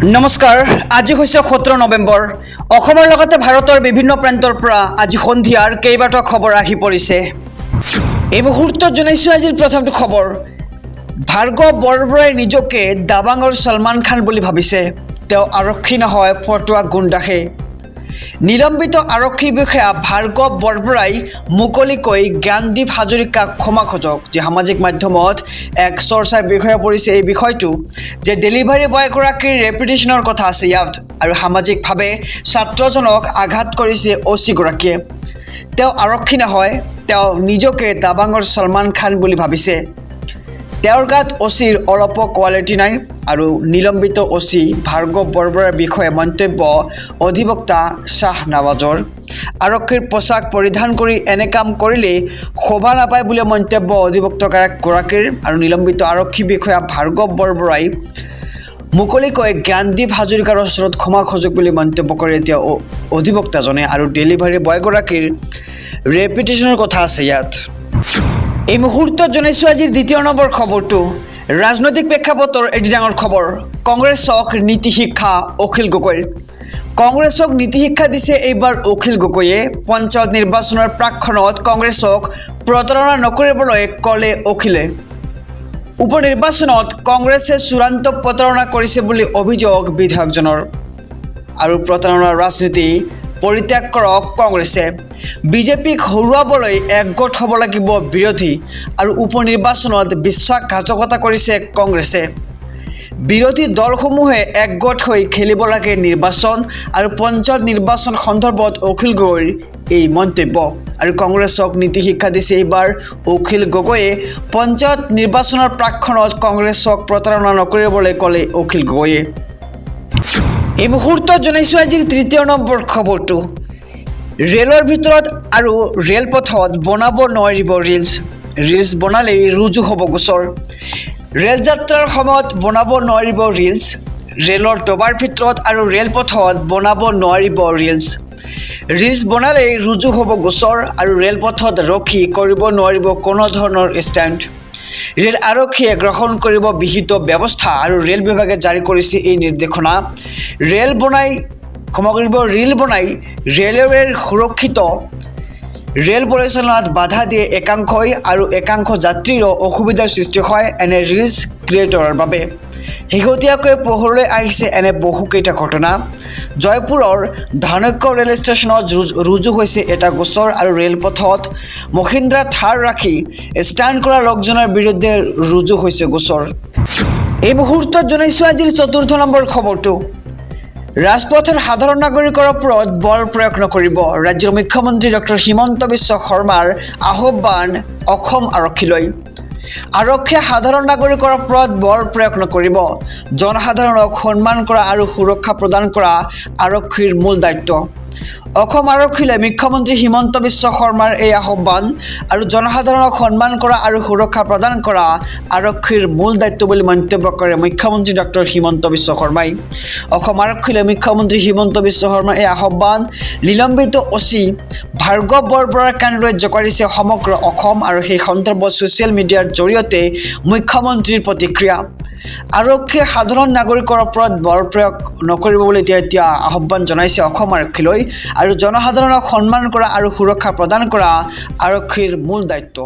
নমস্কাৰ আজি হৈছে 17 নৱেম্বৰ অসমৰ লগতে ভাৰতৰ বিভিন্ন প্ৰান্তৰ পৰা আজি সন্ধিয়াৰ কেইবাটাও খবৰ আহি পৰিছে এই মুহূৰ্তত জনাইছো আজিৰ প্ৰথমটো খবৰ ভাৰ্গৱ বৰবৰাই নিজকে দাবাঙৰ সলমান খান বুলি ভাবিছে তেওঁ আৰক্ষী নহয় ফটোৱা গুণ্ডাহে নিলম্বিত আৰক্ষী বিষয়া ভাৰ্গৱ বৰবৰাই মুকলিকৈ জ্ঞানদীপ হাজৰিকাক ক্ষমা খোজক যে সামাজিক মাধ্যমত এক চৰ্চাৰ বিষয় পৰিছে এই বিষয়টো যে ডেলিভাৰী বয় গৰাকীৰ ৰেপুটেশ্যনৰ কথা আছে ইয়াত আৰু সামাজিকভাৱে ছাত্ৰজনক আঘাত কৰিছে ওসি গৰাকীয়ে তেওঁ আৰক্ষী নহয় তেওঁ নিজকে দাবাঙৰ সলমান খান বুলি ভাবিছে তেওঁৰ গাত ওসিৰ অলপ কোৱালিটি নাই আৰু নিলম্বিত ওসি ভাৰ্গৱ বৰবৰাৰ বিষয়ে মন্তব্য অধিবক্তা শাহনৱাজৰ আৰক্ষীৰ পোছাক পৰিধান কৰি এনে কাম কৰিলে শোভা নাপায় বুলি মন্তব্য অধিবক্তাগৰাকীৰ আৰু নিলম্বিত আৰক্ষী বিষয়া ভাৰ্গৱ বৰবৰাই মুকলিকৈ জ্ঞানদীপ হাজৰিকাৰ ওচৰত ক্ষমা খোজক বুলি মন্তব্য কৰে এতিয়া অধিবক্তাজনে আৰু ডেলিভাৰী বয়গৰাকীৰ ৰেপুটেশ্যনৰ কথা আছে ইয়াত এই মুহূৰ্তত জনাইছো আজিৰ দ্বিতীয় নম্বৰ খবৰটো ৰাজনৈতিক প্ৰেক্ষাপটৰ এটি ডাঙৰ খবৰ কংগ্ৰেছক নীতি শিক্ষা অখিল গগৈৰ কংগ্ৰেছক নীতি শিক্ষা দিছে এইবাৰ অখিল গগৈয়ে পঞ্চায়ত নিৰ্বাচনৰ প্ৰাক্ষণত কংগ্ৰেছক প্ৰতাৰণা নকৰিবলৈ ক'লে অখিলে উপনিৰ্বাচনত কংগ্ৰেছে চূড়ান্ত প্ৰতাৰণা কৰিছে বুলি অভিযোগ বিধায়কজনৰ আৰু প্ৰতাৰণাৰ ৰাজনীতি পৰিত্যাগ কৰক কংগ্ৰেছে বিজেপিক হৰুৱাবলৈ একগোট হ'ব লাগিব বিৰোধী আৰু উপনিৰ্বাচনত বিশ্বাসঘাতকতা কৰিছে কংগ্ৰেছে বিৰোধী দলসমূহে একগোট হৈ খেলিব লাগে নিৰ্বাচন আৰু পঞ্চায়ত নিৰ্বাচন সন্দৰ্ভত অখিল গগৈৰ এই মন্তব্য আৰু কংগ্ৰেছক নীতি শিক্ষা দিছে এইবাৰ অখিল গগৈয়ে পঞ্চায়ত নিৰ্বাচনৰ প্ৰাক্ষণত কংগ্ৰেছক প্ৰতাৰণা নকৰিবলৈ ক'লে অখিল গগৈয়ে এই মুহূৰ্তত জনাইছো আজিৰ তৃতীয় নম্বৰ খবৰটো ৰেলৰ ভিতৰত আৰু ৰেলপথত বনাব নোৱাৰিব ৰিলছ বনালেই ৰুজু হ'ব গোচৰ ৰেল যাত্ৰাৰ সময়ত বনাব নোৱাৰিব ৰিলছ ৰেলৰ ডবাৰ ভিতৰত আৰু ৰেলপথত বনাব নোৱাৰিব ৰিলছ বনালেই ৰুজু হ'ব গোচৰ আৰু ৰেলপথত ৰখি কৰিব নোৱাৰিব কোনো ধৰণৰ ষ্টেণ্ড ৰেল আৰক্ষীয়ে গ্ৰহণ কৰিব বিহিত ব্যৱস্থা আৰু ৰেল বিভাগে জাৰি কৰিছে এই নিৰ্দেশনা ৰিল বনাই ৰেলৱেৰ সুৰক্ষিত ৰেল পৰিচালনাত বাধা দিয়ে একাংশই আৰু একাংশ যাত্ৰীৰো অসুবিধাৰ সৃষ্টি হয় এনে ৰিলছ ক্ৰিয়েটৰৰ বাবে শেহতীয়াকৈ পোহৰলৈ আহিছে এনে বহুকেইটা ঘটনা জয়পুৰৰ ধানক্য ৰেল ষ্টেচনত ৰুজু হৈছে এটা গোচৰ আৰু ৰেলপথত মহিন্দ্ৰা থাৰ ৰাখি ষ্টেণ্ড কৰা লোকজনৰ বিৰুদ্ধে ৰুজু হৈছে গোচৰ এই মুহূৰ্তত জনাইছো আজিৰ চতুৰ্থ নম্বৰ খবৰটো ৰাজপথৰ সাধাৰণ নাগৰিকৰ ওপৰত বল প্ৰয়োগ নকৰিব ৰাজ্যৰ মুখ্যমন্ত্ৰী ডক্টৰ হিমন্ত বিশ্ব শৰ্মাৰ আহ্বান অসম আৰক্ষীলৈ আৰক্ষীয়ে সাধাৰণ নাগৰিকৰ ওপৰত বল প্ৰয়োগ নকৰিব জনসাধাৰণক সন্মান কৰা আৰু সুৰক্ষা প্ৰদান কৰা আৰক্ষীৰ মূল দায়িত্ব অসম আৰক্ষীলৈ মুখ্যমন্ত্ৰী হিমন্ত বিশ্ব শৰ্মাৰ এই আহ্বান আৰু জনসাধাৰণক সন্মান কৰা আৰু সুৰক্ষা প্ৰদান কৰা আৰক্ষীৰ মূল দায়িত্ব বুলি মন্তব্য কৰে মুখ্যমন্ত্ৰী ডক্টৰ হিমন্ত বিশ্ব শৰ্মাই অসম আৰক্ষীলৈ মুখ্যমন্ত্ৰী হিমন্ত বিশ্ব শৰ্মাৰ এই আহ্বান নিলম্বিত ওসি ভাৰ্গৱ বৰবৰাৰ কাণ্ডলৈ জোকাৰিছে সমগ্ৰ অসম আৰু সেই সন্দৰ্ভত ছ'চিয়েল মিডিয়াৰ জৰিয়তে মুখ্যমন্ত্ৰীৰ প্ৰতিক্ৰিয়া আৰক্ষীয়ে সাধাৰণ নাগৰিকৰ ওপৰত বল প্ৰয়োগ নকৰিব বুলি এতিয়া আহ্বান জনাইছে অসম আৰক্ষীলৈ আৰু জনসাধাৰণক সন্মান কৰা আৰু সুৰক্ষা প্ৰদান কৰা আৰক্ষীৰ মূল দায়িত্ব